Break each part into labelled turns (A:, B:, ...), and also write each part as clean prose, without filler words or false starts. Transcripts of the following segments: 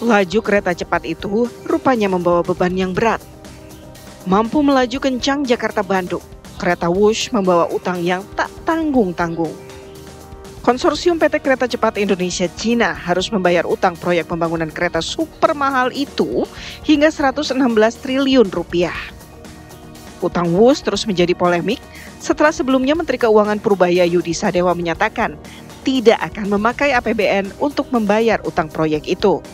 A: Laju kereta cepat itu rupanya membawa beban yang berat. Mampu melaju kencang Jakarta-Bandung, kereta Wush membawa utang yang tak tanggung-tanggung. Konsorsium PT Kereta Cepat Indonesia Cina harus membayar utang proyek pembangunan kereta super mahal itu hingga 116 triliun rupiah. Utang Wush terus menjadi polemik setelah sebelumnya Menteri Keuangan Purbaya Yudi Sadewa menyatakan tidak akan memakai APBN untuk membayar utang proyek itu.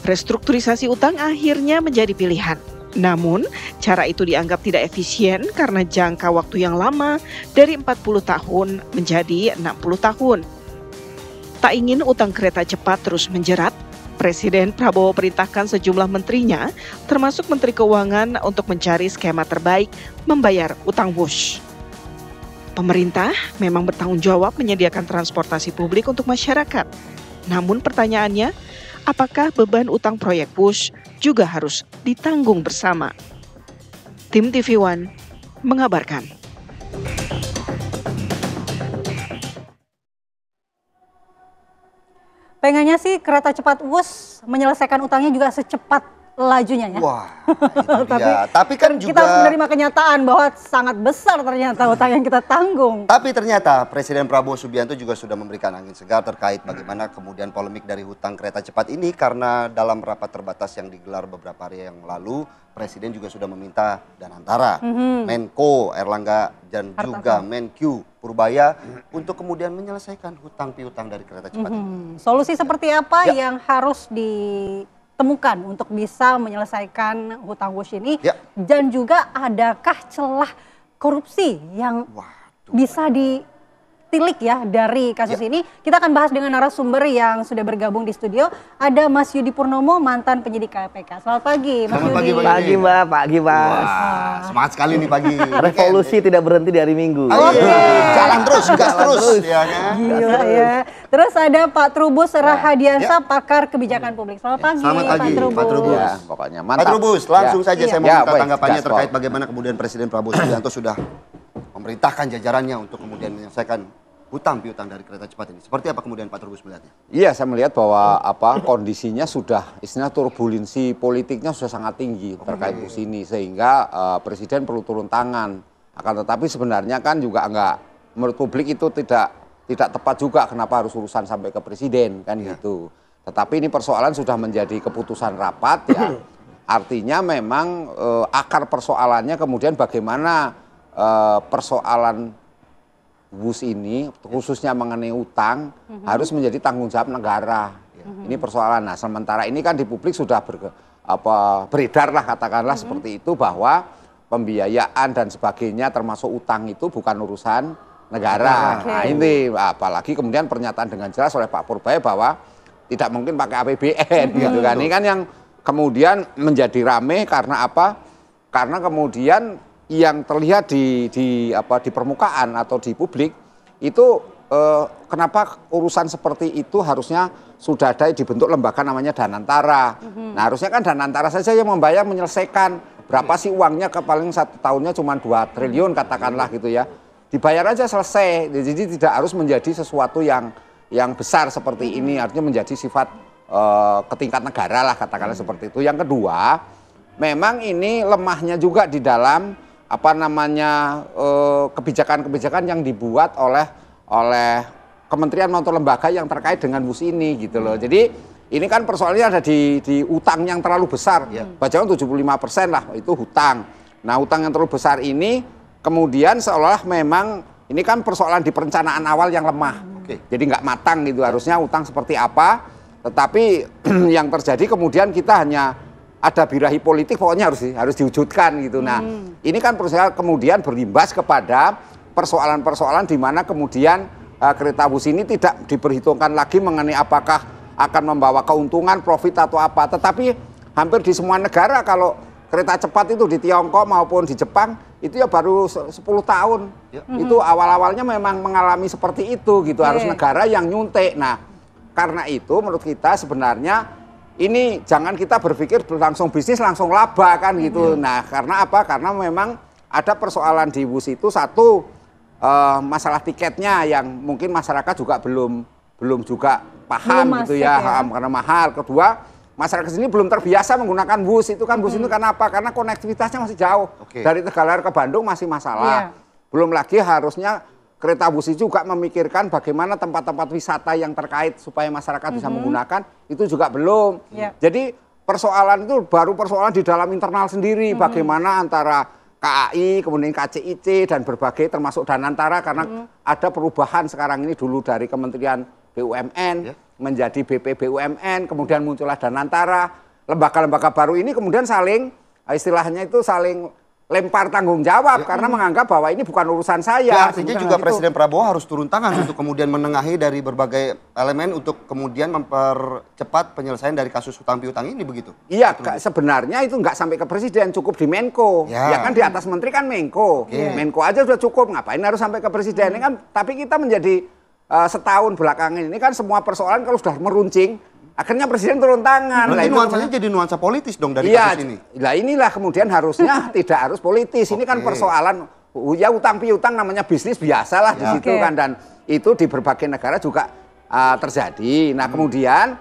A: Restrukturisasi utang akhirnya menjadi pilihan. Namun, cara itu dianggap tidak efisien karena jangka waktu yang lama dari 40 tahun menjadi 60 tahun. Tak ingin utang kereta cepat terus menjerat, Presiden Prabowo perintahkan sejumlah menterinya, termasuk Menteri Keuangan, untuk mencari skema terbaik membayar utang Wush. Pemerintah memang bertanggung jawab menyediakan transportasi publik untuk masyarakat. Namun pertanyaannya, apakah beban utang proyek Wush juga harus ditanggung bersama? Tim TV One mengabarkan.
B: Pengennya sih kereta cepat Wush menyelesaikan utangnya juga secepat lajunya ya.
C: Wah, itu dia. Tapi kan juga
B: kita harus menerima kenyataan bahwa sangat besar ternyata utang yang kita tanggung.
C: Tapi ternyata Presiden Prabowo Subianto juga sudah memberikan angin segar terkait bagaimana kemudian polemik dari hutang kereta cepat ini, karena dalam rapat terbatas yang digelar beberapa hari yang lalu, Presiden juga sudah meminta Danantara, Menko Erlangga dan juga Menkyu Purbaya untuk kemudian menyelesaikan hutang piutang dari kereta cepat ini.
B: Solusi seperti apa yang harus ditemukan untuk bisa menyelesaikan hutang Wush ini? Dan juga adakah celah korupsi yang bisa ditilik ya dari kasus ini? Kita akan bahas dengan narasumber yang sudah bergabung di studio. Ada Mas Yudi Purnomo, mantan penyidik KPK. Selamat pagi, Mas Yudi.
D: Pagi Mbak, pagi Mas.
C: Wah, semangat sekali nih pagi.
D: Revolusi tidak berhenti di hari Minggu.
C: Jalan terus, gas terus. Ya, kan?
B: Gila ya. Terus ada Pak Trubus Rahadiansa, pakar kebijakan publik. Selamat pagi, Pak Trubus.
C: Pak Trubus.
D: Ya, pokoknya mantap.
C: Pak Trubus, langsung saja saya mau minta
D: baik,
C: tanggapannya
D: gaspol.
C: terkait bagaimana kemudian Presiden Prabowo Subianto sudah memerintahkan jajarannya untuk kemudian menyelesaikan hutang piutang dari kereta cepat ini. Seperti apa kemudian Pak Trubus melihatnya?
E: Iya, saya melihat bahwa kondisinya sudah, istilah turbulensi politiknya sudah sangat tinggi terkait Wush ini, sehingga Presiden perlu turun tangan. Akan tetapi sebenarnya kan juga menurut publik itu tidak tepat juga, kenapa harus urusan sampai ke Presiden kan gitu. Tetapi ini persoalan sudah menjadi keputusan rapat ya. Artinya memang akar persoalannya kemudian bagaimana persoalan Wush ini khususnya mengenai utang harus menjadi tanggung jawab negara. Ini persoalan. Nah, sementara ini kan di publik sudah beredar lah katakanlah seperti itu, bahwa pembiayaan dan sebagainya termasuk utang itu bukan urusan negara. Nah, ini apalagi kemudian pernyataan dengan jelas oleh Pak Purbaya bahwa tidak mungkin pakai APBN gitu kan. Ini kan yang kemudian menjadi rame karena apa? Karena kemudian yang terlihat di permukaan atau di publik itu kenapa urusan seperti itu harusnya sudah ada dibentuk lembaga namanya Danantara. Nah, harusnya kan Danantara saja yang membayar menyelesaikan. Berapa sih uangnya, paling satu tahunnya cuma 2 triliun katakanlah gitu ya. Dibayar aja selesai. Jadi tidak harus menjadi sesuatu yang besar seperti ini, artinya menjadi sifat ke tingkat negara lah katakanlah seperti itu. Yang kedua, memang ini lemahnya juga di dalam kebijakan-kebijakan yang dibuat oleh kementerian maupun lembaga yang terkait dengan Wush ini gitu loh. Jadi ini kan persoalannya ada di utang yang terlalu besar. Bacakan 75% lah itu hutang. Nah, utang yang terlalu besar ini kemudian seolah memang ini kan persoalan di perencanaan awal yang lemah. Jadi nggak matang gitu, harusnya utang seperti apa. Tetapi yang terjadi kemudian kita hanya ada birahi politik, pokoknya harus diwujudkan gitu. Nah, ini kan persoalan kemudian berimbas kepada persoalan-persoalan di mana kemudian kereta Wush ini tidak diperhitungkan lagi mengenai apakah akan membawa keuntungan, profit atau apa. Tetapi hampir di semua negara kalau kereta cepat itu di Tiongkok maupun di Jepang itu ya baru 10 tahun. Itu awal-awalnya memang mengalami seperti itu gitu. Harus negara yang nyuntik. Nah, karena itu menurut kita sebenarnya ini jangan kita berpikir langsung bisnis langsung laba kan gitu. Nah, karena apa? Karena memang ada persoalan di Wush itu, satu masalah tiketnya yang mungkin masyarakat juga belum juga paham gitu ya, karena mahal. Kedua, masyarakat sini belum terbiasa menggunakan bus. Itu kan bus itu kenapa? Karena konektivitasnya masih jauh. Dari Tegalar ke Bandung masih masalah. Belum lagi harusnya kereta bus itu juga memikirkan bagaimana tempat-tempat wisata yang terkait supaya masyarakat bisa menggunakan, itu juga belum. Jadi persoalan itu baru persoalan di dalam internal sendiri, bagaimana antara KAI, kemudian KCIC, dan berbagai termasuk Danantara, karena ada perubahan sekarang ini dulu dari Kementerian BUMN menjadi BP BUMN, kemudian muncullah Danantara, lembaga-lembaga baru ini kemudian saling, istilahnya itu saling lempar tanggung jawab karena menganggap bahwa ini bukan urusan saya.
C: Artinya juga Presiden Prabowo harus turun tangan untuk kemudian menengahi dari berbagai elemen untuk kemudian mempercepat penyelesaian dari kasus hutang piutang ini, begitu?
E: Iya, sebenarnya itu nggak sampai ke Presiden, cukup di Menko. Ya kan di atas Menteri kan Menko. Menko aja sudah cukup, ngapain harus sampai ke Presiden? Ini kan, tapi kita menjadi setahun belakangan ini kan semua persoalan kalau sudah meruncing, akhirnya Presiden turun tangan.
C: Berarti nuansanya jadi nuansa politis dong dari kasus ini.
E: Lah inilah kemudian harusnya tidak harus politis. Ini kan persoalan ya utang piutang namanya bisnis biasalah di situ kan, dan itu di berbagai negara juga terjadi. Nah kemudian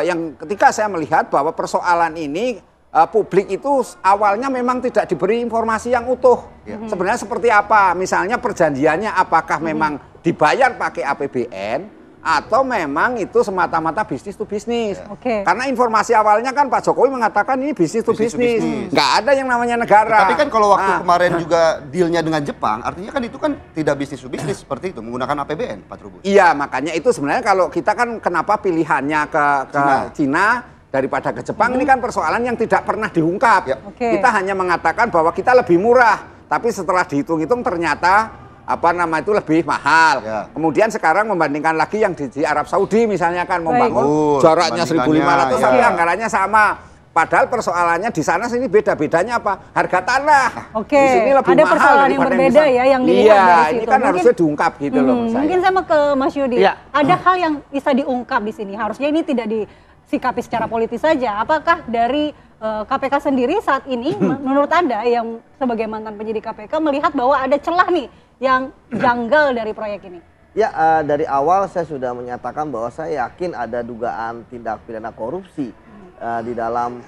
E: yang ketika saya melihat bahwa persoalan ini publik itu awalnya memang tidak diberi informasi yang utuh. Sebenarnya seperti apa? Misalnya perjanjiannya apakah memang dibayar pakai APBN atau memang itu semata-mata bisnis to bisnis. Karena informasi awalnya kan Pak Jokowi mengatakan ini bisnis to bisnis. Nggak ada yang namanya negara.
C: Tapi kan kalau waktu kemarin juga dealnya dengan Jepang, artinya kan itu kan tidak bisnis to bisnis seperti itu, menggunakan APBN, Pak Trubus.
E: Iya, makanya itu sebenarnya kalau kita kan kenapa pilihannya ke Cina daripada ke Jepang, ini kan persoalan yang tidak pernah diungkap. Kita hanya mengatakan bahwa kita lebih murah, tapi setelah dihitung-hitung ternyata itu lebih mahal. Kemudian sekarang membandingkan lagi yang di Arab Saudi misalnya kan membangun jaraknya 1.500 tapi anggarannya sama. Padahal persoalannya di sana sini beda-bedanya apa? Harga tanah.
B: Di sini lebih ada mahal persoalan yang berbeda ya yang dilihat dari situ.
E: Ini kan harusnya diungkap gitu loh.
B: Mungkin saya mau ke Mas Yudi. Ada hal yang bisa diungkap di sini. Harusnya ini tidak disikapi secara politis saja. Apakah dari KPK sendiri saat ini menurut Anda yang sebagai mantan penyidik KPK melihat bahwa ada celah nih yang janggal dari proyek ini?
D: Ya, dari awal saya sudah menyatakan bahwa saya yakin ada dugaan tindak pidana korupsi di dalam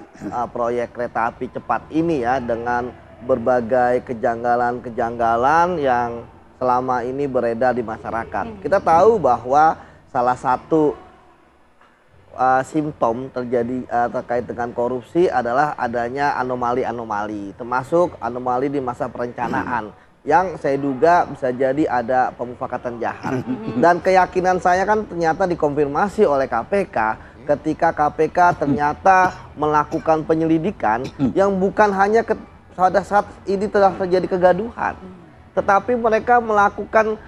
D: proyek kereta api cepat ini ya, dengan berbagai kejanggalan-kejanggalan yang selama ini beredar di masyarakat. Kita tahu bahwa salah satu simptom terjadi terkait dengan korupsi adalah adanya anomali-anomali, termasuk anomali di masa perencanaan. Yang saya duga bisa jadi ada pemufakatan jahat. Dan keyakinan saya kan ternyata dikonfirmasi oleh KPK ketika KPK ternyata melakukan penyelidikan yang bukan hanya pada saat ini telah terjadi kegaduhan, tetapi mereka melakukan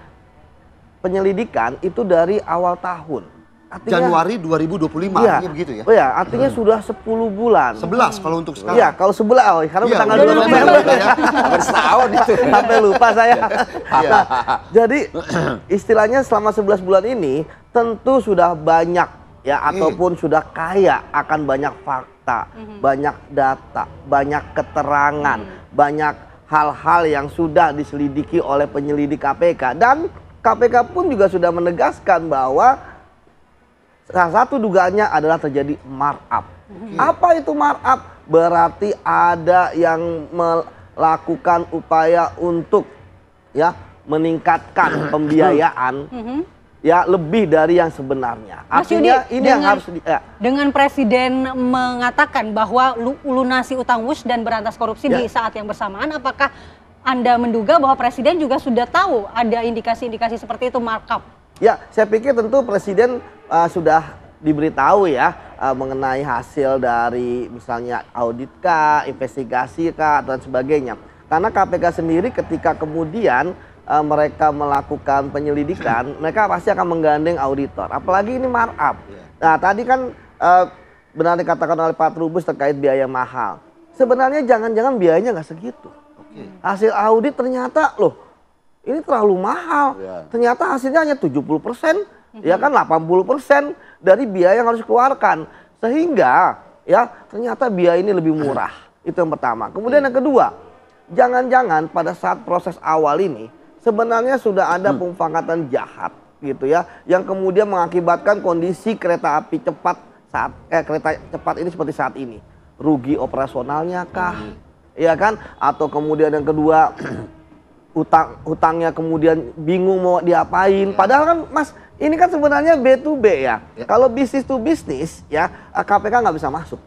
D: penyelidikan itu dari awal tahun. Artinya,
C: Januari 2025, artinya begitu ya?
D: Iya, artinya sudah 10 bulan.
C: 11 kalau untuk sekarang.
D: Iya, kalau 11, karena tanggal 2 November.
E: Setahun itu.
D: Sampai lupa saya. Jadi istilahnya selama 11 bulan ini tentu sudah banyak ya, ataupun sudah kaya akan banyak fakta, banyak data, banyak keterangan, banyak hal-hal yang sudah diselidiki oleh penyelidik KPK. Dan KPK pun juga sudah menegaskan bahwa salah satu dugaannya adalah terjadi markup. Apa itu markup? Berarti ada yang melakukan upaya untuk ya meningkatkan pembiayaan ya lebih dari yang sebenarnya. Artinya ini yang harus
B: dengan Presiden mengatakan bahwa lunasi utang WUS dan berantas korupsi di saat yang bersamaan, apakah Anda menduga bahwa Presiden juga sudah tahu ada indikasi-indikasi seperti itu markup?
D: Ya, saya pikir tentu Presiden sudah diberitahu ya mengenai hasil dari misalnya audit kah, investigasi kah, dan sebagainya. Karena KPK sendiri ketika kemudian mereka melakukan penyelidikan, mereka pasti akan menggandeng auditor. Apalagi ini markup. Nah, tadi kan benar dikatakan oleh Pak Trubus terkait biaya mahal. Sebenarnya jangan-jangan biayanya nggak segitu. Hasil audit ternyata loh, ini terlalu mahal. Ternyata hasilnya hanya 70%, ya kan 80% dari biaya yang harus dikeluarkan. Sehingga ya ternyata biaya ini lebih murah. Itu yang pertama. Kemudian yang kedua, jangan-jangan pada saat proses awal ini sebenarnya sudah ada pemufakatan jahat gitu ya, yang kemudian mengakibatkan kondisi kereta api cepat saat kereta cepat ini seperti saat ini? Rugi operasionalnya kah? Iya kan? Atau kemudian yang kedua hutangnya kemudian bingung mau diapain. Padahal kan Mas, ini kan sebenarnya B2B ya. Kalau bisnis to bisnis ya, KPK nggak bisa masuk.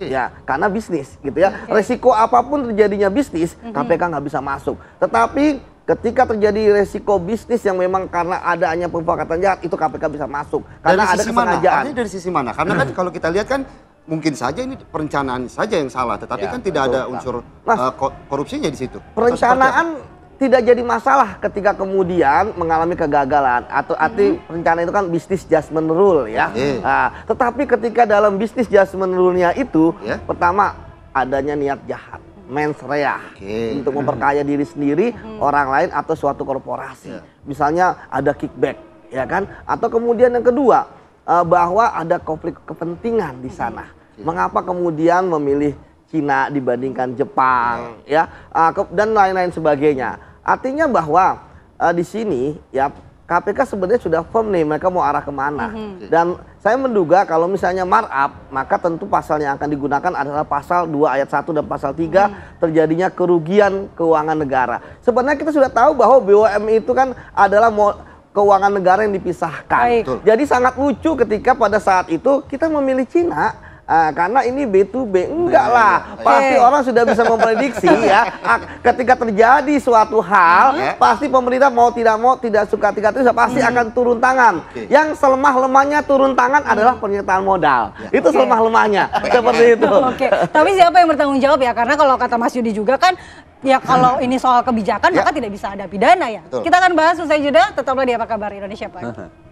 D: Ya, karena bisnis gitu ya. Resiko apapun terjadinya bisnis, KPK nggak bisa masuk. Tetapi ketika terjadi resiko bisnis yang memang karena adanya perbuatan jahat, itu KPK bisa masuk. Karena ada kesengajaan.
C: Artinya dari sisi mana? Karena kan kalau kita lihat kan mungkin saja ini perencanaan saja yang salah, tetapi kan tidak ada unsur korupsinya di situ.
D: Perencanaan tidak jadi masalah ketika kemudian mengalami kegagalan atau arti rencana itu kan bisnis judgment rule ya. Nah, tetapi ketika dalam bisnis judgment rule-nya itu pertama adanya niat jahat, mens rea untuk memperkaya diri sendiri, orang lain atau suatu korporasi. Misalnya ada kickback ya kan, atau kemudian yang kedua bahwa ada konflik kepentingan di sana. Mengapa kemudian memilih Cina dibandingkan Jepang ya, dan lain-lain sebagainya. Artinya bahwa di sini ya KPK sebenarnya sudah firm nih mereka mau arah kemana. Dan saya menduga kalau misalnya markup, maka tentu pasal yang akan digunakan adalah pasal 2 ayat 1 dan pasal 3 terjadinya kerugian keuangan negara. Sebenarnya kita sudah tahu bahwa BUMN itu kan adalah keuangan negara yang dipisahkan. Jadi sangat lucu ketika pada saat itu kita memilih Cina. Karena ini B2B, enggak lah, pasti orang sudah bisa memprediksi ya, ketika terjadi suatu hal, pasti pemerintah mau tidak suka pasti akan turun tangan. Yang selemah-lemahnya turun tangan adalah penyertaan modal, itu selemah-lemahnya, seperti itu.
B: Tapi siapa yang bertanggung jawab ya, karena kalau kata Mas Yudi juga kan, ya kalau ini soal kebijakan maka tidak bisa ada pidana ya. Kita akan bahas usai jeda, tetaplah di Apa Kabar Indonesia Pak.